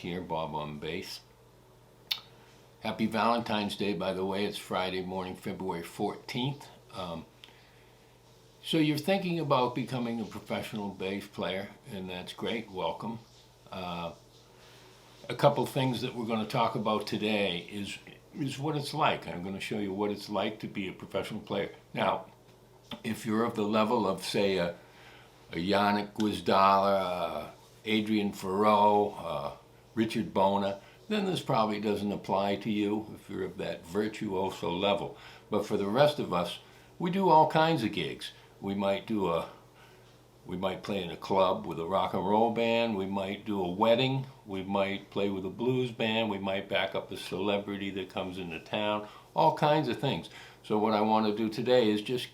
here, Bob on bass. Happy Valentine's Day, by the way. It's Friday morning, February 14th. So you're thinking about becoming a professional bass player, and that's great. Welcome. A couple things that we're going to talk about today is what it's like. I'm going to show you what it's like to be a professional player. Now, if you're of the level of, say, a Yannick Gwizdala, Adrian Farreau, Richard Bona, then this probably doesn't apply to you if you're of that virtuoso level. But for the rest of us, we do all kinds of gigs. We might play in a club with a rock and roll band. We might do a wedding. We might play with a blues band. We might back up a celebrity that comes into town. All kinds of things. So what I want to do today is just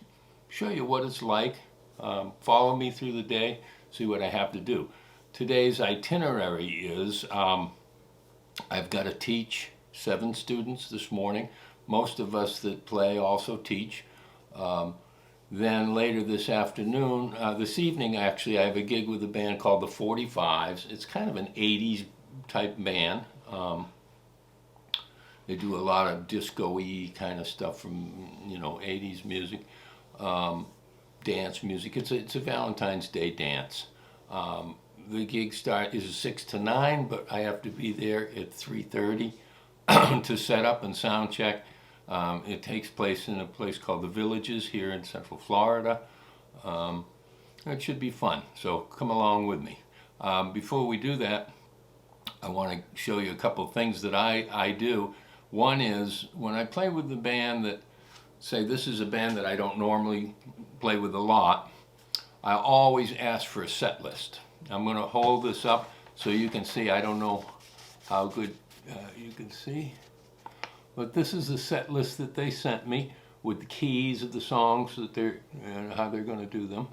show you what it's like. Follow me through the day, see what I have to do. Today's itinerary is I've got to teach 7 students this morning. Most of us that play also teach. Then later this afternoon, this evening actually, I have a gig with a band called the 45s. It's kind of an 80s type band. They do a lot of disco-y kind of stuff from, 80s music, dance music. It's a Valentine's Day dance. The gig start is 6 to 9, but I have to be there at 3:30 to set up and sound check. It takes place in a place called The Villages here in Central Florida. It should be fun, so come along with me. Before we do that, I want to show you a couple of things that I do. One is when I play with the band that, say this is a band that I don't normally play with a lot, I always ask for a set list. I'm going to hold this up so you can see. I don't know how good you can see. But this is the set list that they sent me with the keys of the songs that how they're going to do them.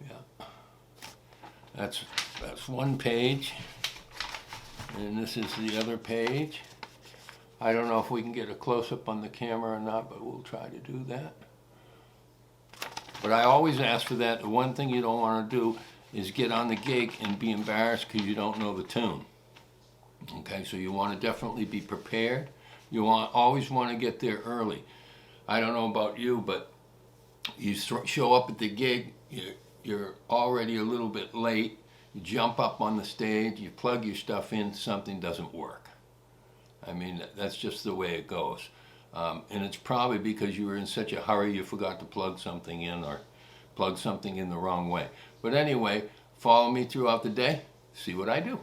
Yeah, that's one page, and this is the other page. I don't know if we can get a close-up on the camera or not, but we'll try to do that. But I always ask for that. The one thing you don't want to do is get on the gig and be embarrassed because you don't know the tune. Okay, so you want to definitely be prepared. You always want to get there early. I don't know about you, but you show up at the gig, you're already a little bit late, you jump up on the stage, you plug your stuff in, something doesn't work. I mean, that's just the way it goes. And it's probably because you were in such a hurry you forgot to plug something in or plug something in the wrong way. But anyway, follow me throughout the day, see what I do.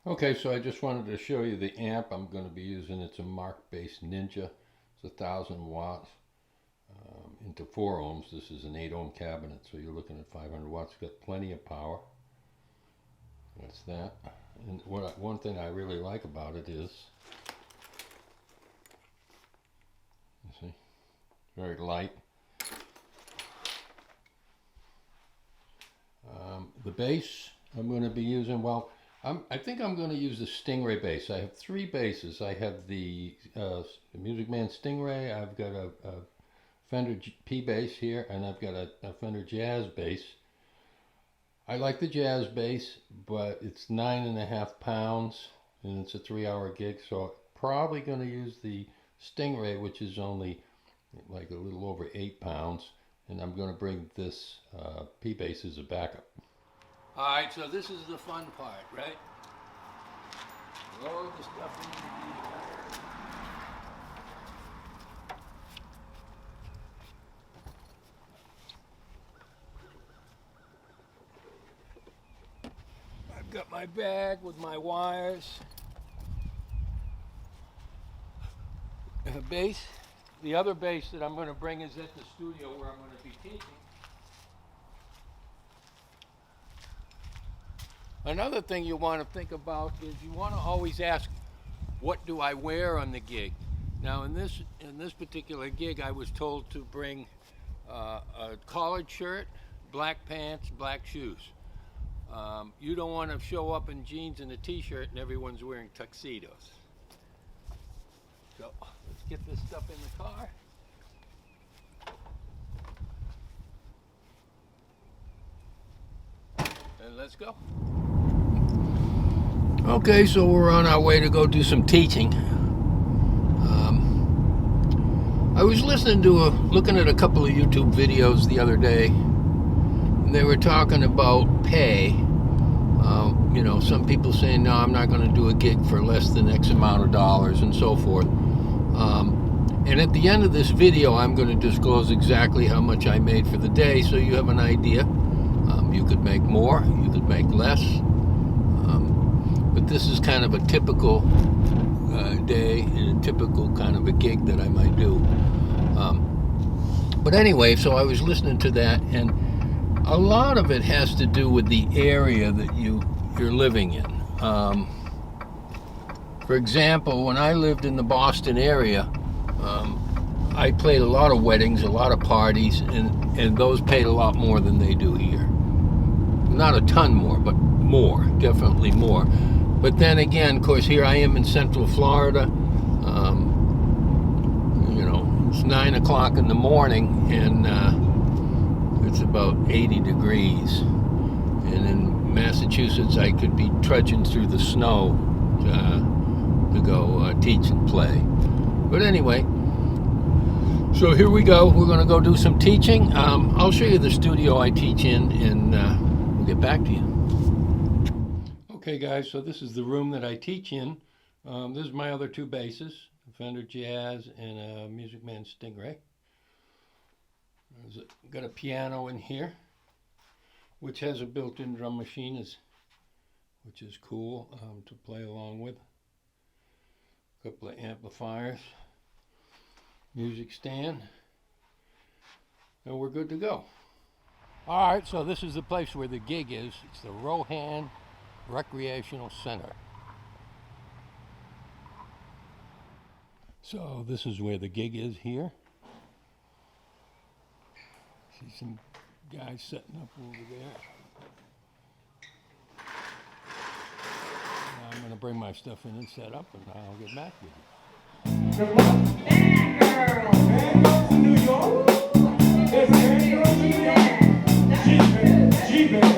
Okay, so I just wanted to show you the amp I'm going to be using. It's a Mark Bass Ninja. It's 1,000 watts into 4 ohms. This is an 8 ohm cabinet, so you're looking at 500 watts. It's got plenty of power. That's that. And one thing I really like about it is, you see, very light. The bass I'm going to be using, well, I think I'm going to use the Stingray bass. I have 3 basses. I have the Music Man Stingray. I've got a Fender P bass here, and I've got a Fender Jazz bass. I like the Jazz bass, but it's 9.5 pounds, and it's a 3-hour gig, so I'm probably going to use the Stingray, which is only like a little over 8 pounds, and I'm going to bring this P bass as a backup. All right, so this is the fun part, right? Load the stuff in the I've got my bag with my wires. And the bass, the other bass that I'm going to bring is at the studio where I'm going to be teaching. Another thing you want to think about is you want to always ask, what do I wear on the gig? Now in this particular gig, I was told to bring a collared shirt, black pants, black shoes. You don't want to show up in jeans and a t-shirt and everyone's wearing tuxedos. So let's get this stuff in the car. And let's go. Okay, so we're on our way to go do some teaching. I was looking at a couple of YouTube videos the other day, and they were talking about pay. Some people saying, no, I'm not going to do a gig for less than X amount of dollars and so forth. And at the end of this video, I'm going to disclose exactly how much I made for the day, so you have an idea. You could make more, you could make less. But this is kind of a typical day and a typical kind of a gig that I might do. But anyway, so I was listening to that, and a lot of it has to do with the area that you're living in. For example, when I lived in the Boston area, I played a lot of weddings, a lot of parties, and those paid a lot more than they do here. Not a ton more, but more, definitely more. But then again, of course, here I am in Central Florida. It's 9 o'clock in the morning, and it's about 80 degrees. And in Massachusetts, I could be trudging through the snow to go teach and play. But anyway, so here we go. We're going to go do some teaching. I'll show you the studio I teach in, and we'll get back to you. Okay, guys, so this is the room that I teach in. This is my other two basses, a Fender Jazz and a Music Man Stingray. Got a piano in here, which has a built-in drum machine, which is cool to play along with. A couple of amplifiers, music stand, and we're good to go. All right, so this is the place where the gig is. It's the Rohan Recreational Center. So this is where the gig is here. See some guys setting up over there. Now I'm going to bring my stuff in and set up, and I'll get back with you. Fangirls! Fangirls in New York? There's fangirls in New York? G-Bang.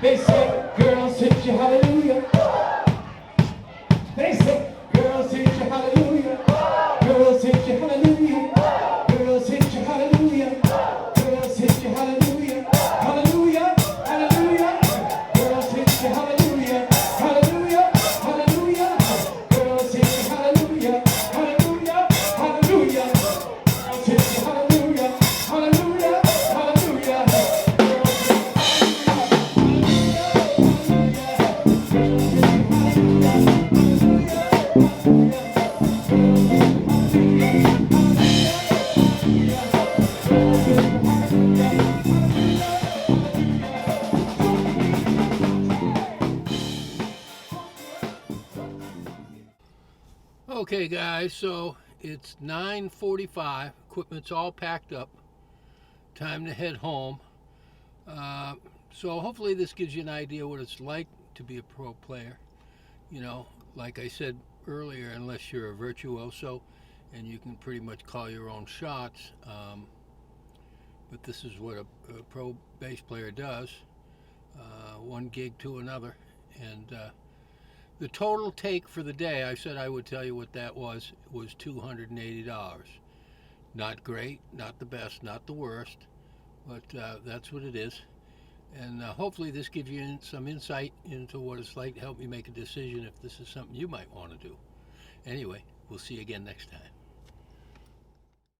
They say, girls hit you, hallelujah. They say, girls hit you, hallelujah. Girls hit you, hallelujah. Girls hit you, hallelujah. Girls hit you, hallelujah. Hallelujah, hallelujah. Girls hit you, hallelujah. Hallelujah, hallelujah. Girls hit you, hallelujah. Hallelujah, hallelujah. Girls hit you, hallelujah. Hallelujah, hallelujah. Okay, guys, so it's 9:45. Equipment's all packed up. Time to head home. So hopefully this gives you an idea what it's like to be a pro player. Like I said earlier, unless you're a virtuoso and you can pretty much call your own shots. But this is what a pro bass player does. One gig to another. And the total take for the day, I said I would tell you what that was $280. Not great, not the best, not the worst, but that's what it is. And hopefully this gives you some insight into what it's like to help you make a decision if this is something you might want to do. Anyway, we'll see you again next time.